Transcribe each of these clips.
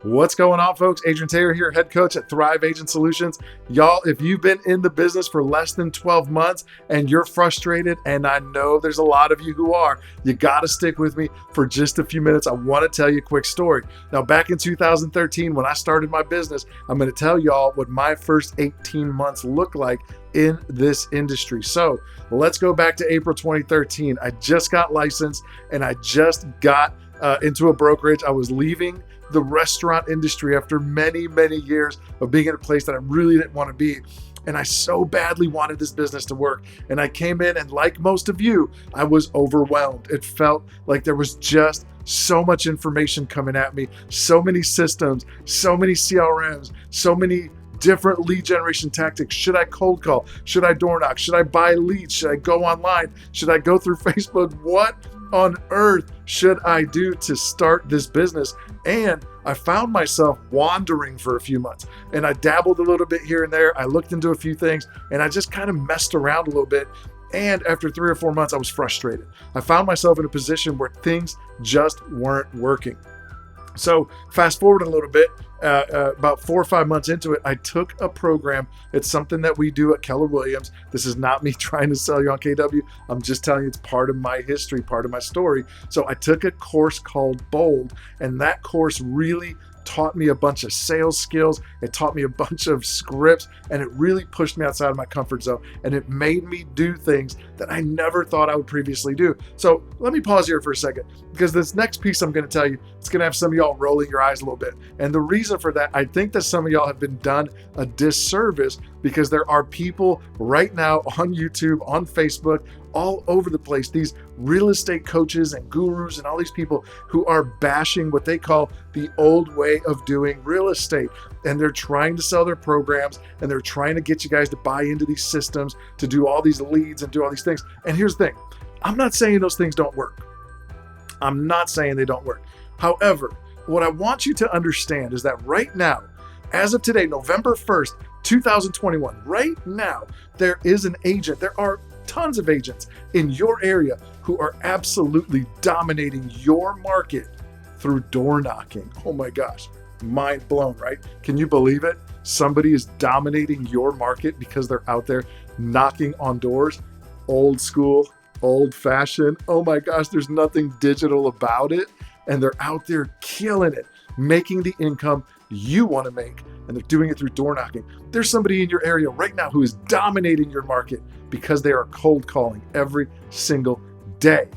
What's going on, folks? Adrian Taylor here, head coach at Thrive Agent Solutions. Y'all, if you've been in the business for less than 12 months and you're frustrated, and I know there's a lot of you who are, you got to stick with me for just a few minutes. I want to tell you a quick story. Now, back in 2013, when I started my business, I'm going to tell y'all what my first 18 months looked like in this industry. So let's go back to April 2013. I just got licensed and I just got into a brokerage. I was leaving the restaurant industry after many, many years of being in a place that I really didn't want to be. And I so badly wanted this business to work. And I came in, and like most of you, I was overwhelmed. It felt like there was just so much information coming at me, so many systems, so many CRMs, so many different lead generation tactics. Should I cold call? Should I door knock? Should I buy leads? Should I go online? Should I go through Facebook? What on earth should I do to start this business? And I found myself wandering for a few months, and I dabbled a little bit here and there. I looked into a few things, and I just kind of messed around a little bit. And after 3 or 4 months, I was frustrated. I found myself in a position where things just weren't working. So fast forward a little bit, about 4 or 5 months into it, I took a program. It's something that we do at Keller Williams. This is not me trying to sell you on KW. I'm just telling you it's part of my history, part of my story. So I took a course called Bold, and that course really taught me a bunch of sales skills. It taught me a bunch of scripts, and it really pushed me outside of my comfort zone, and it made me do things that I never thought I would previously do. So let me pause here for a second, because this next piece I'm going to tell you, it's going to have some of y'all rolling your eyes a little bit. And the reason for that, I think that some of y'all have been done a disservice, because there are people right now on YouTube, on Facebook, all over the place, these real estate coaches and gurus and all these people who are bashing what they call the old way of doing real estate. And they're trying to sell their programs, and they're trying to get you guys to buy into these systems, to do all these leads and do all these things. And here's the thing, I'm not saying those things don't work. I'm not saying they don't work. However, what I want you to understand is that right now, as of today, November 1st, 2021, right now, there is an agent. There are tons of agents in your area who are absolutely dominating your market through door knocking. Oh my gosh, mind blown, right? Can you believe it? Somebody is dominating your market because they're out there knocking on doors. Old school, old fashioned. Oh my gosh, there's nothing digital about it. And they're out there killing it, making the income you want to make, and they're doing it through door knocking. There's somebody in your area right now who is dominating your market because they are cold calling every single day.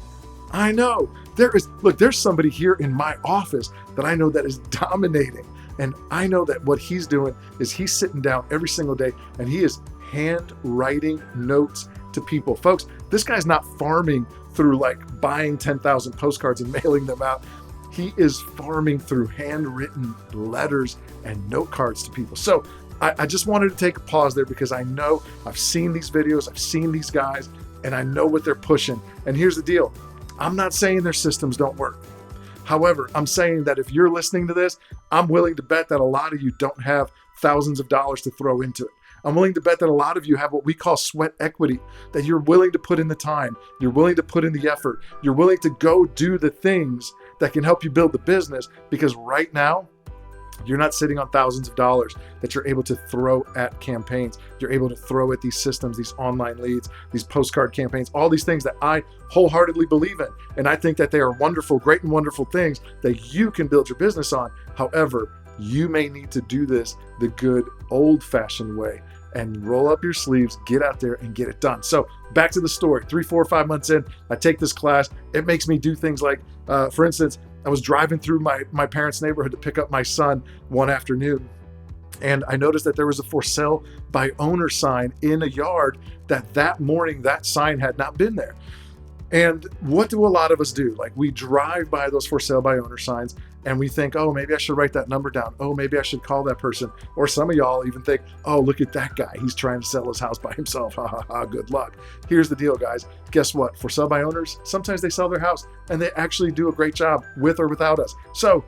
I know there's somebody here in my office that I know that is dominating. And I know that what he's doing is he's sitting down every single day and he is handwriting notes to people. Folks, this guy's not farming through like buying 10,000 postcards and mailing them out. He is farming through handwritten letters and note cards to people. So I just wanted to take a pause there, because I know I've seen these videos, I've seen these guys, and I know what they're pushing. And here's the deal. I'm not saying their systems don't work. However, I'm saying that if you're listening to this, I'm willing to bet that a lot of you don't have thousands of dollars to throw into it. I'm willing to bet that a lot of you have what we call sweat equity, that you're willing to put in the time, you're willing to put in the effort, you're willing to go do the things that can help you build the business, because right now, you're not sitting on thousands of dollars that you're able to throw at campaigns. You're able to throw at these systems, these online leads, these postcard campaigns, all these things that I wholeheartedly believe in. And I think that they are wonderful, great and wonderful things that you can build your business on. However, you may need to do this the good old-fashioned way and roll up your sleeves, get out there and get it done. So back to the story. 3, 4, 5 months in, I take this class. It makes me do things like, for instance, I was driving through my parents' neighborhood to pick up my son one afternoon, and I noticed that there was a for sale by owner sign in a yard that morning that sign had not been there. And what do a lot of us do? Like, we drive by those for sale by owner signs and we think, oh, maybe I should write that number down. Oh, maybe I should call that person. Or some of y'all even think, oh, look at that guy. He's trying to sell his house by himself. Ha ha ha, good luck. Here's the deal, guys. Guess what? For sale by owners, sometimes they sell their house and they actually do a great job with or without us. So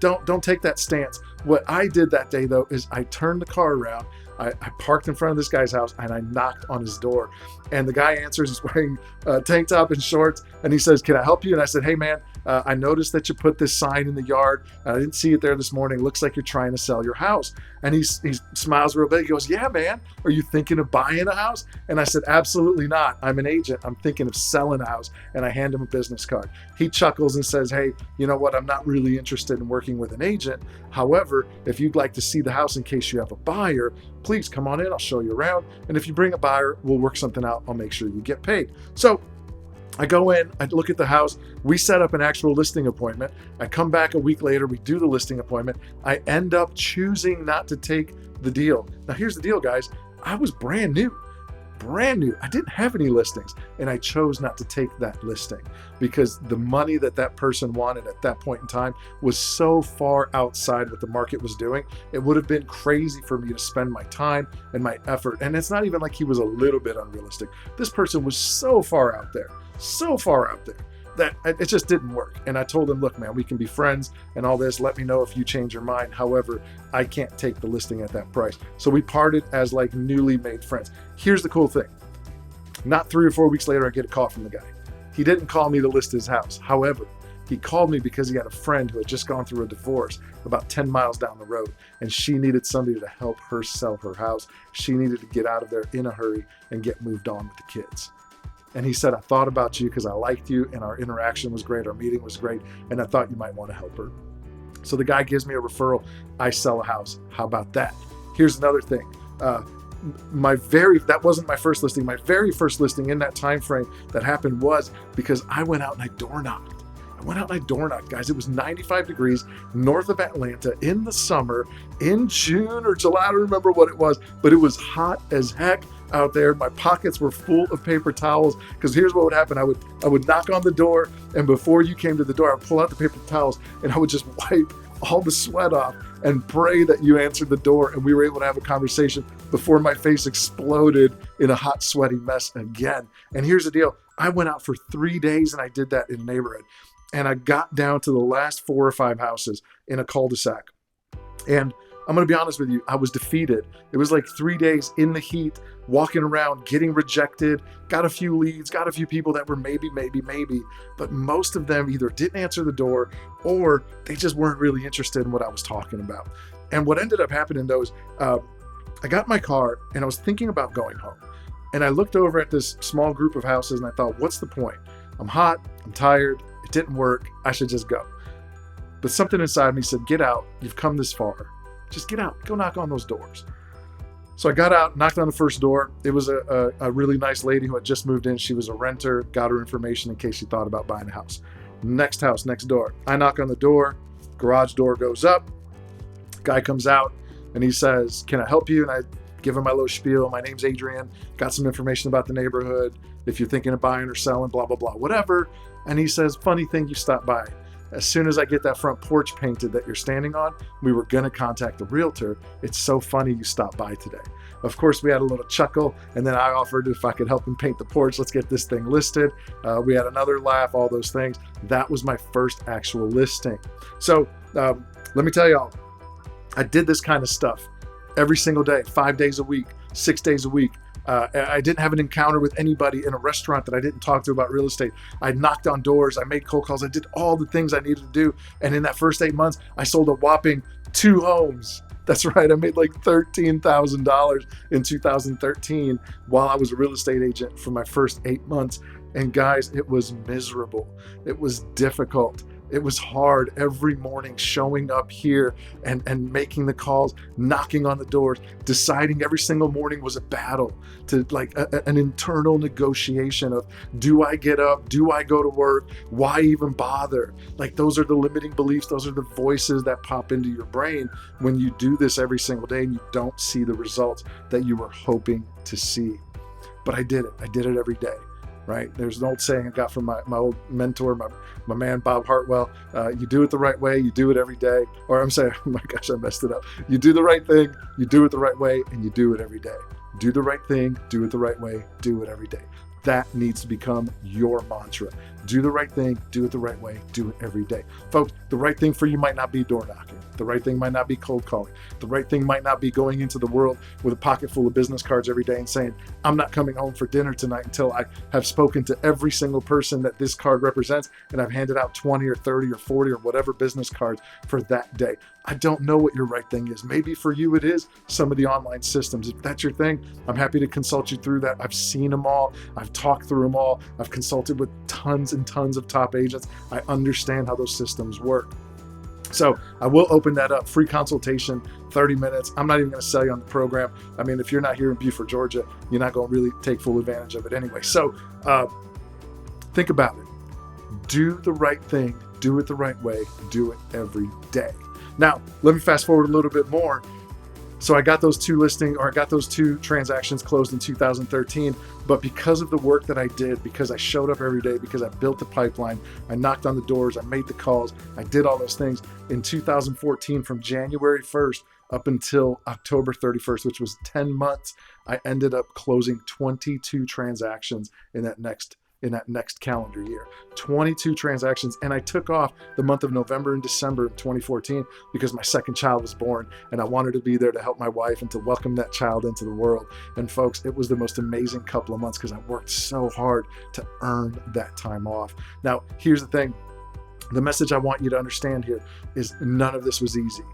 don't take that stance. What I did that day, though, is I turned the car around. I parked in front of this guy's house and I knocked on his door. And the guy answers, he's wearing a tank top and shorts. And he says, can I help you? And I said, hey man, I noticed that you put this sign in the yard. I didn't see it there this morning. Looks like you're trying to sell your house. And he smiles real big. He goes, yeah, man, are you thinking of buying a house? And I said, absolutely not. I'm an agent. I'm thinking of selling a house. And I hand him a business card. He chuckles and says, hey, you know what? I'm not really interested in working with an agent. However, if you'd like to see the house in case you have a buyer, please come on in. I'll show you around. And if you bring a buyer, we'll work something out. I'll make sure you get paid. So I go in, I look at the house, we set up an actual listing appointment. I come back a week later, we do the listing appointment. I end up choosing not to take the deal. Now here's the deal, guys. I was brand new. I didn't have any listings, and I chose not to take that listing because the money that person wanted at that point in time was so far outside what the market was doing. It would have been crazy for me to spend my time and my effort. And it's not even like he was a little bit unrealistic. This person was so far out there that it just didn't work. And I told him, look, man, we can be friends and all this. Let me know if you change your mind. However, I can't take the listing at that price. So we parted as like newly made friends. Here's the cool thing. Not 3 or 4 weeks later, I get a call from the guy. He didn't call me to list his house. However, he called me because he had a friend who had just gone through a divorce about 10 miles down the road, and she needed somebody to help her sell her house. She needed to get out of there in a hurry and get moved on with the kids. And he said, I thought about you because I liked you and our interaction was great. Our meeting was great. And I thought you might want to help her. So the guy gives me a referral. I sell a house. How about that? Here's another thing. That wasn't my first listing. My very first listing in that time frame that happened was because I went out and I door knocked. Guys. It was 95 degrees north of Atlanta in the summer in June or July. I don't remember what it was, but it was hot as heck out there. My pockets were full of paper towels because here's what would happen. I would knock on the door, and before you came to the door, I would pull out the paper towels and I would just wipe all the sweat off and pray that you answered the door and we were able to have a conversation before my face exploded in a hot, sweaty mess again. And here's the deal. I went out for 3 days and I did that in a neighborhood. And I got down to the last 4 or 5 houses in a cul-de-sac. And I'm going to be honest with you, I was defeated. It was like 3 days in the heat, walking around, getting rejected, got a few leads, got a few people that were maybe, but most of them either didn't answer the door or they just weren't really interested in what I was talking about. And what ended up happening though is I got in my car and I was thinking about going home. And I looked over at this small group of houses and I thought, what's the point? I'm hot, I'm tired, it didn't work, I should just go. But something inside me said, get out, you've come this far. Just get out, go knock on those doors. So I got out, knocked on the first door. It was a really nice lady who had just moved in. She was a renter, got her information in case she thought about buying a house. Next house, next door. I knock on the door, garage door goes up. Guy comes out and he says, can I help you? And I give him my little spiel. My name's Adrian, got some information about the neighborhood. If you're thinking of buying or selling, blah, blah, blah, whatever. And he says, funny thing, you stopped by. As soon as I get that front porch painted that you're standing on, we were going to contact the realtor. It's so funny you stopped by today. Of course, we had a little chuckle, and then I offered if I could help him paint the porch, let's get this thing listed. We had another laugh, all those things. That was my first actual listing. So let me tell y'all, I did this kind of stuff every single day, 5 days a week, 6 days a week. I didn't have an encounter with anybody in a restaurant that I didn't talk to about real estate. I knocked on doors. I made cold calls. I did all the things I needed to do. And in that first 8 months, I sold a whopping 2 homes. That's right. I made like $13,000 in 2013 while I was a real estate agent for my first 8 months. And guys, it was miserable. It was difficult. It was hard every morning showing up here and making the calls, knocking on the doors, deciding every single morning was a battle to like an internal negotiation of, do I get up? Do I go to work? Why even bother? Like those are the limiting beliefs. Those are the voices that pop into your brain when you do this every single day and you don't see the results that you were hoping to see. But I did it. I did it every day. Right? There's an old saying I got from my old mentor, my man, Bob Hartwell. You do it the right way, you do it every day. Or I'm saying, oh my gosh, I messed it up. You do the right thing, you do it the right way, and you do it every day. Do the right thing, do it the right way, do it every day. That needs to become your mantra. Do the right thing, do it the right way, do it every day. Folks, the right thing for you might not be door knocking. The right thing might not be cold calling. The right thing might not be going into the world with a pocket full of business cards every day and saying, I'm not coming home for dinner tonight until I have spoken to every single person that this card represents, and I've handed out 20 or 30 or 40 or whatever business cards for that day. I don't know what your right thing is. Maybe for you it is some of the online systems. If that's your thing, I'm happy to consult you through that. I've seen them all. I've talked through them all. I've consulted with tons and tons of top agents. I understand how those systems work. So I will open that up, free consultation, 30 minutes. I'm not even going to sell you on the program. I mean, if you're not here in Beaufort, Georgia, you're not going to really take full advantage of it anyway. So think about it. Do the right thing. Do it the right way. Do it every day. Now, let me fast forward a little bit more. So I got those two transactions closed in 2013, but because of the work that I did, because I showed up every day, because I built the pipeline, I knocked on the doors, I made the calls, I did all those things. In 2014, from January 1st up until October 31st, which was 10 months, I ended up closing 22 transactions in that next calendar year. 22 transactions. And I took off the month of November and December of 2014 because my second child was born and I wanted to be there to help my wife and to welcome that child into the world. And folks, it was the most amazing couple of months because I worked so hard to earn that time off. Now, here's the thing. The message I want you to understand here is none of this was easy.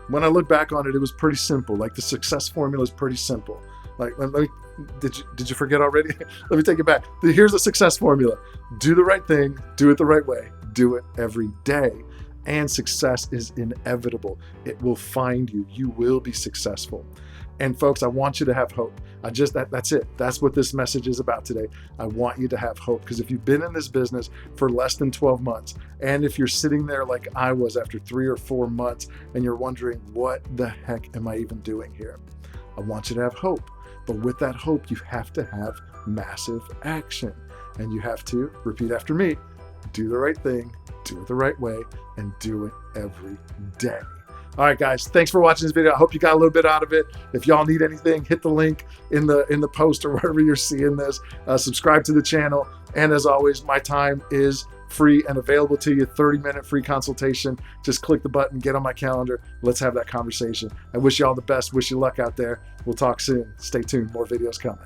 When I look back on it, it was pretty simple. Like the success formula is pretty simple. Like, did you forget already? Let me take it back. Here's the success formula. Do the right thing, do it the right way, do it every day. And success is inevitable. It will find you. You will be successful. And folks, I want you to have hope. That's it. That's what this message is about today. I want you to have hope because if you've been in this business for less than 12 months, and if you're sitting there like I was after 3 or 4 months and you're wondering, what the heck am I even doing here? I want you to have hope. But with that hope, you have to have massive action. And you have to, repeat after me, do the right thing, do it the right way, and do it every day. All right, guys, thanks for watching this video. I hope you got a little bit out of it. If y'all need anything, hit the link in the post or wherever you're seeing this. Subscribe to the channel. And as always, my time is free and available to you. 30-minute free consultation. Just click the button, get on my calendar. Let's have that conversation. I wish you all the best. Wish you luck out there. We'll talk soon. Stay tuned. More videos coming.